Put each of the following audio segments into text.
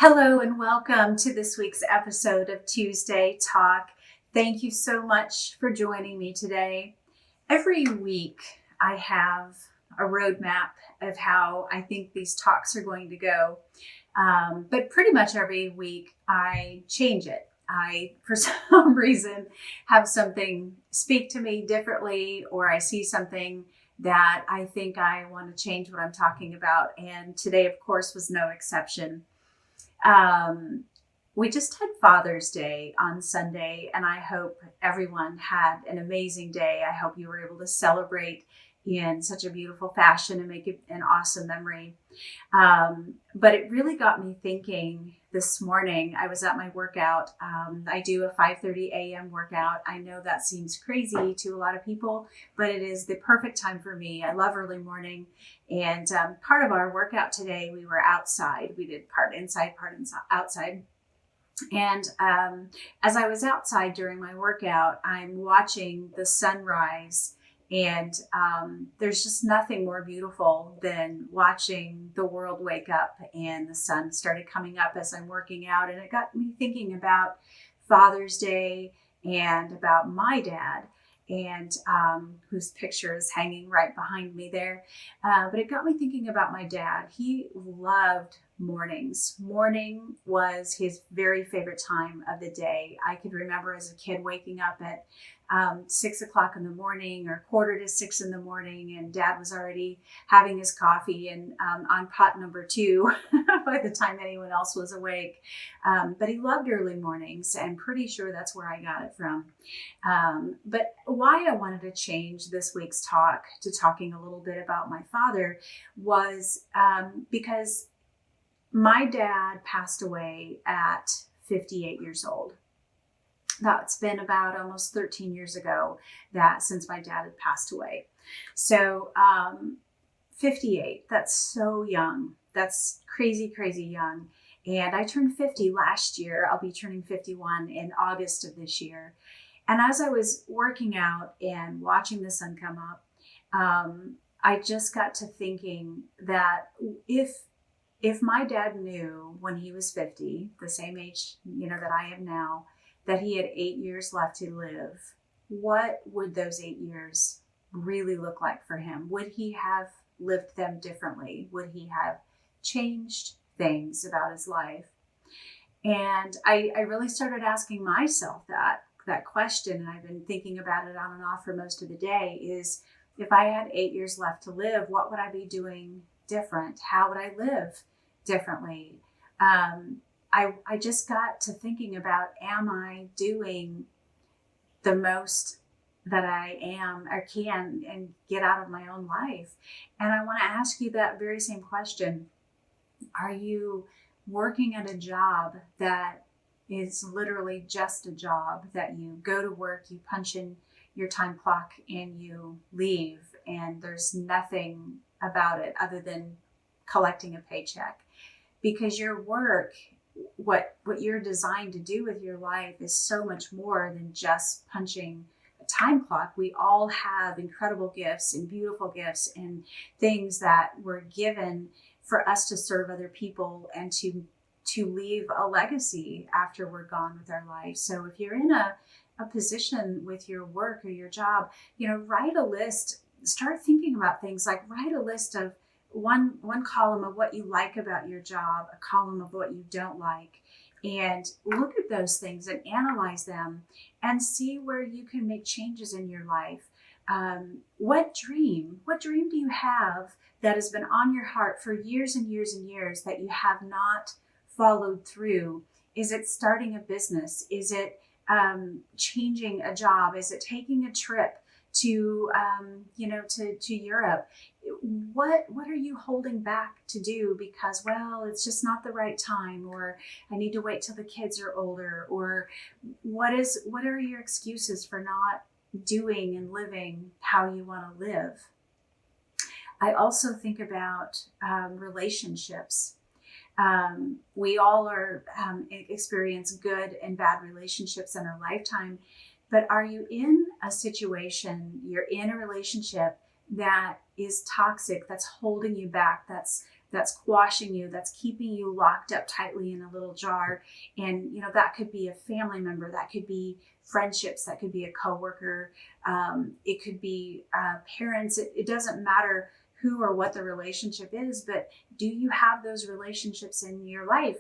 Hello and welcome to this week's episode of Tuesday Talk. Thank you so much for joining me today. Every week I have a roadmap of how I think these talks are going to go. But pretty much every week I change it. I, for some reason, have something speak to me differently, or I see something that I think I want to change what I'm talking about. And today, of course, was no exception. Um, we just had Father's Day on Sunday, and I hope everyone had an amazing day. I hope you were able to celebrate in such a beautiful fashion and make it an awesome memory. But it really got me thinking this morning. I was at my workout. I do a 5:30 a.m. workout. I know that seems crazy to a lot of people, but it is the perfect time for me. I love early morning. And part of our workout today, we were outside. We did part inside, outside. And as I was outside during my workout, I'm watching the sunrise. And there's just nothing more beautiful than watching the world wake up, and the sun started coming up as I'm working out. And it got me thinking about Father's Day and about my dad, and whose picture is hanging right behind me there. But it got me thinking about my dad. He loved mornings. Morning was his very favorite time of the day. I could remember as a kid waking up at 6 o'clock in the morning or quarter to 6 in the morning, and dad was already having his coffee and on pot number 2 by the time anyone else was awake. But he loved early mornings, and pretty sure that's where I got it from. But why I wanted to change this week's talk to talking a little bit about my father was because my dad passed away at 58 years old. That's been about almost 13 years ago that since my dad had passed away. So 58, that's so young. That's crazy, crazy young. And I turned 50 last year. I'll be turning 51 in August of this year. And as I was working out and watching the sun come up, I just got to thinking that if my dad knew when he was 50, the same age, that I am now, that he had 8 years left to live, what would those 8 years really look like for him? Would he have lived them differently? Would he have changed things about his life? And I really started asking myself that question, and I've been thinking about it on and off for most of the day, is if I had 8 years left to live, what would I be doing different? How would I live differently? I just got to thinking about, am I doing the most that I am or can and get out of my own life? And I want to ask you that very same question. Are you working at a job that is literally just a job, that you go to work, you punch in your time clock and you leave, and there's nothing about it other than collecting a paycheck? Because your work, what you're designed to do with your life, is so much more than just punching a time clock. We all have incredible gifts and beautiful gifts and things that were given for us to serve other people and to leave a legacy after we're gone with our life. So if you're in a position with your work or your job, write a list. Start thinking about things like, write a list of one column of what you like about your job, a column of what you don't like, and look at those things and analyze them and see where you can make changes in your life. What dream do you have that has been on your heart for years and years and years that you have not followed through? Is it starting a business? Is it changing a job? Is it taking a trip to Europe? What are you holding back to do because, well, it's just not the right time, or I need to wait till the kids are older, or what are your excuses for not doing and living how you want to live? I also think about relationships. We all experience good and bad relationships in our lifetime, but are you in a situation, you're in a relationship that is toxic, that's holding you back, that's that's quashing you, that's keeping you locked up tightly in a little jar. And, that could be a family member, that could be friendships, that could be a coworker, it could be parents. It doesn't matter who or what the relationship is, but do you have those relationships in your life?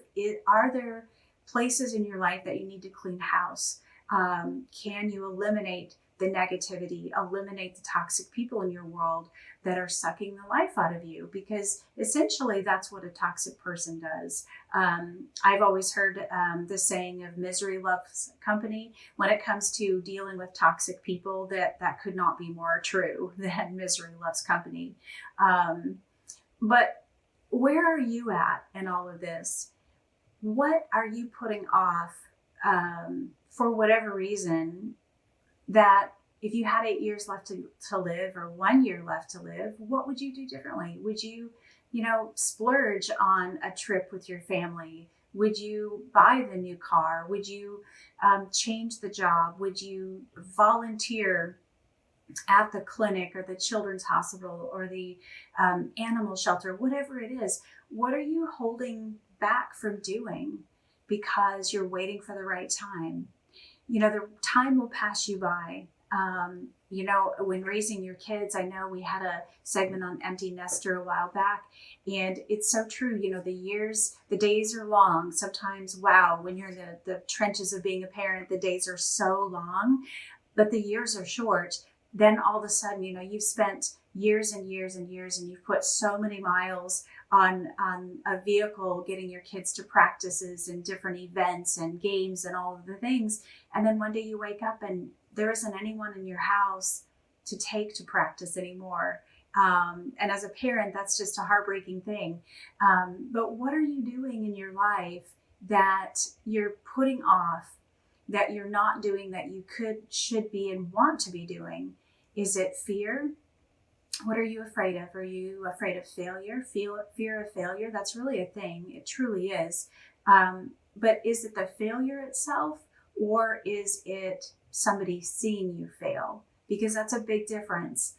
Are there places in your life that you need to clean house? Can you eliminate the negativity, eliminate the toxic people in your world that are sucking the life out of you? Because essentially that's what a toxic person does. I've always heard the saying of misery loves company. When it comes to dealing with toxic people, that could not be more true than misery loves company. But where are you at in all of this? What are you putting off for whatever reason, that if you had 8 years left to live, or 1 year left to live, what would you do differently? Would you, splurge on a trip with your family? Would you buy the new car? Would you change the job? Would you volunteer at the clinic or the children's hospital or the animal shelter, whatever it is? What are you holding back from doing because you're waiting for the right time? The time will pass you by. When raising your kids, I know we had a segment on empty nester a while back, and it's so true. The days are long. Sometimes, wow, when you're in the trenches of being a parent, the days are so long, but the years are short. Then all of a sudden, you've spent years and years and years, and you've put so many miles on a vehicle getting your kids to practices and different events and games and all of the things. And then one day you wake up and there isn't anyone in your house to take to practice anymore. And as a parent, that's just a heartbreaking thing. But what are you doing in your life that you're putting off, that you're not doing, that you should be, and want to be doing? Is it fear? What are you afraid of? Are you afraid of failure? Fear of failure? That's really a thing. It truly is. But is it the failure itself, or is it somebody seeing you fail? Because that's a big difference.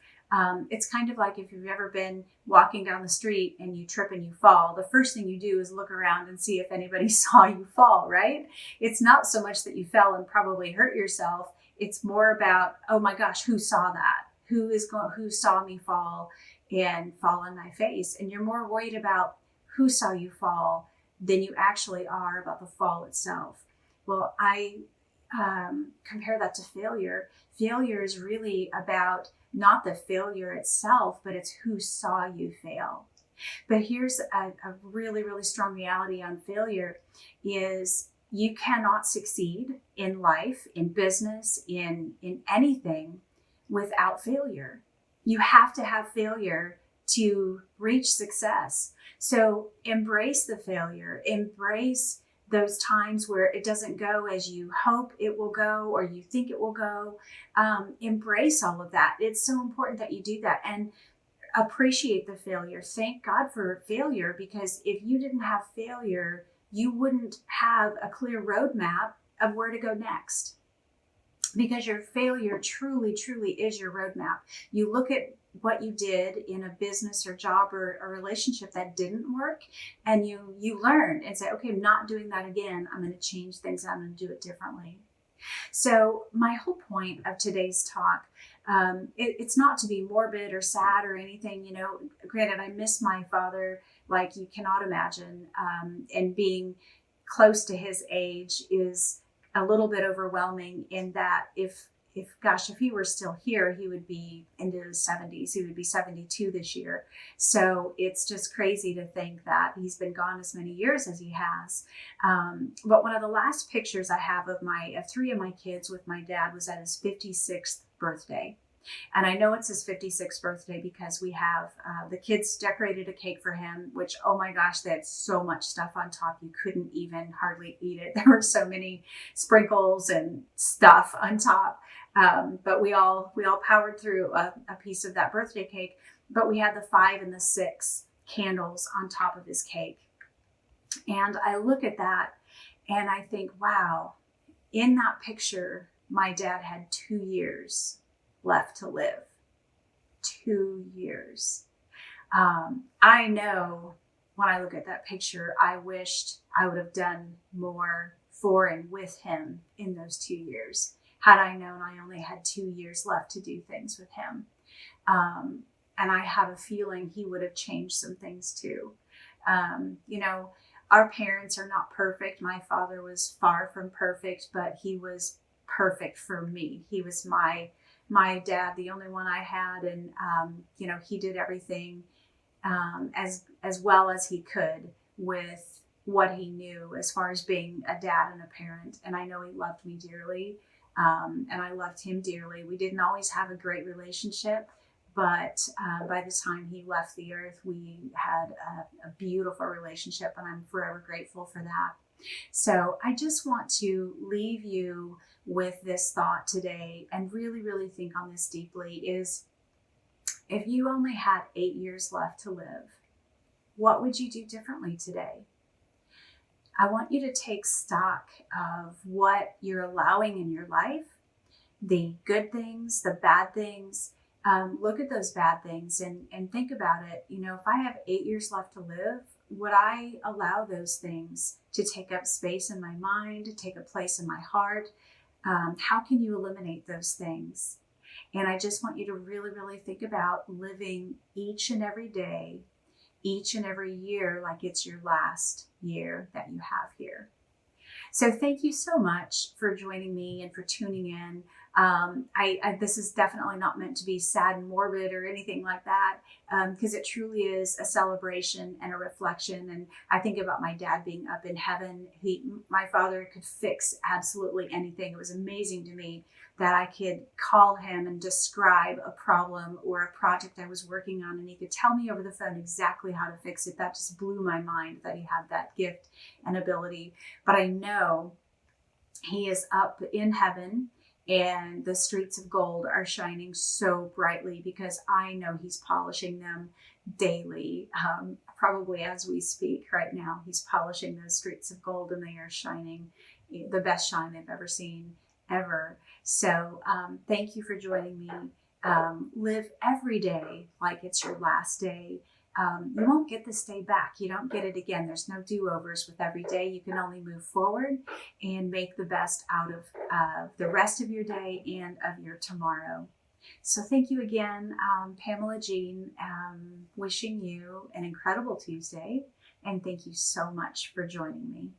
It's kind of like if you've ever been walking down the street and you trip and you fall, the first thing you do is look around and see if anybody saw you fall, right? It's not so much that you fell and probably hurt yourself. It's more about, oh my gosh, who saw that? Who saw me fall and fall on my face? And you're more worried about who saw you fall than you actually are about the fall itself. Well, I compare that to failure. Failure is really about not the failure itself, but it's who saw you fail. But here's a really, really strong reality on failure is you cannot succeed in life, in business, in anything without failure. You have to have failure to reach success. So embrace the failure, embrace those times where it doesn't go as you hope it will go or you think it will go. Embrace all of that. It's so important that you do that and appreciate the failure. Thank God for failure, because if you didn't have failure, you wouldn't have a clear roadmap of where to go next. Because your failure truly, truly is your roadmap. You look at what you did in a business or job or a relationship that didn't work, and you learn and say, okay, I'm not doing that again. I'm going to change things. I'm going to do it differently. So my whole point of today's talk, it's not to be morbid or sad or anything. Granted, I miss my father like you cannot imagine, and being close to his age is a little bit overwhelming, in that if he were still here, he would be into his 70s. He would be 72 this year. So it's just crazy to think that he's been gone as many years as he has. But one of the last pictures I have of three of my kids with my dad was at his 56th birthday. And I know it's his 56th birthday because we have the kids decorated a cake for him, which, oh my gosh, they had so much stuff on top. You couldn't even hardly eat it. There were so many sprinkles and stuff on top. But we all powered through a piece of that birthday cake. But we had the 5 and the 6 candles on top of his cake. And I look at that and I think, wow, in that picture, my dad had 2 years left to live. 2 years. I know when I look at that picture, I wished I would have done more for and with him in those 2 years. Had I known I only had 2 years left to do things with him. And I have a feeling he would have changed some things too. You know, our parents are not perfect. My father was far from perfect, but he was perfect for me. He was my dad, the only one I had, and you know, he did everything as well as he could with what he knew as far as being a dad and a parent. And I know he loved me dearly, and I loved him dearly. We didn't always have a great relationship, but by the time he left the earth, we had a beautiful relationship, and I'm forever grateful for that. So I just want to leave you with this thought today and really, really think on this deeply is, if you only had 8 years left to live, what would you do differently today? I want you to take stock of what you're allowing in your life, the good things, the bad things. Look at those bad things and think about it. You know, if I have 8 years left to live, would I allow those things to take up space in my mind, to take a place in my heart? How can you eliminate those things? And I just want you to really, really think about living each and every day, each and every year, like it's your last year that you have here. So thank you so much for joining me and for tuning in. This is definitely not meant to be sad and morbid or anything like that, because it truly is a celebration and a reflection. And I think about my dad being up in heaven. My father could fix absolutely anything. It was amazing to me that I could call him and describe a problem or a project I was working on, and he could tell me over the phone exactly how to fix it. That just blew my mind that he had that gift and ability. But I know he is up in heaven, and the streets of gold are shining so brightly because I know he's polishing them daily. Probably as we speak right now, he's polishing those streets of gold, and they are shining the best shine they've ever seen, ever. So thank you for joining me. Live every day like it's your last day. You won't get this day back. You don't get it again. There's no do-overs with every day. You can only move forward and make the best out of the rest of your day and of your tomorrow. So thank you again, Pamela Jean, wishing you an incredible Tuesday. And thank you so much for joining me.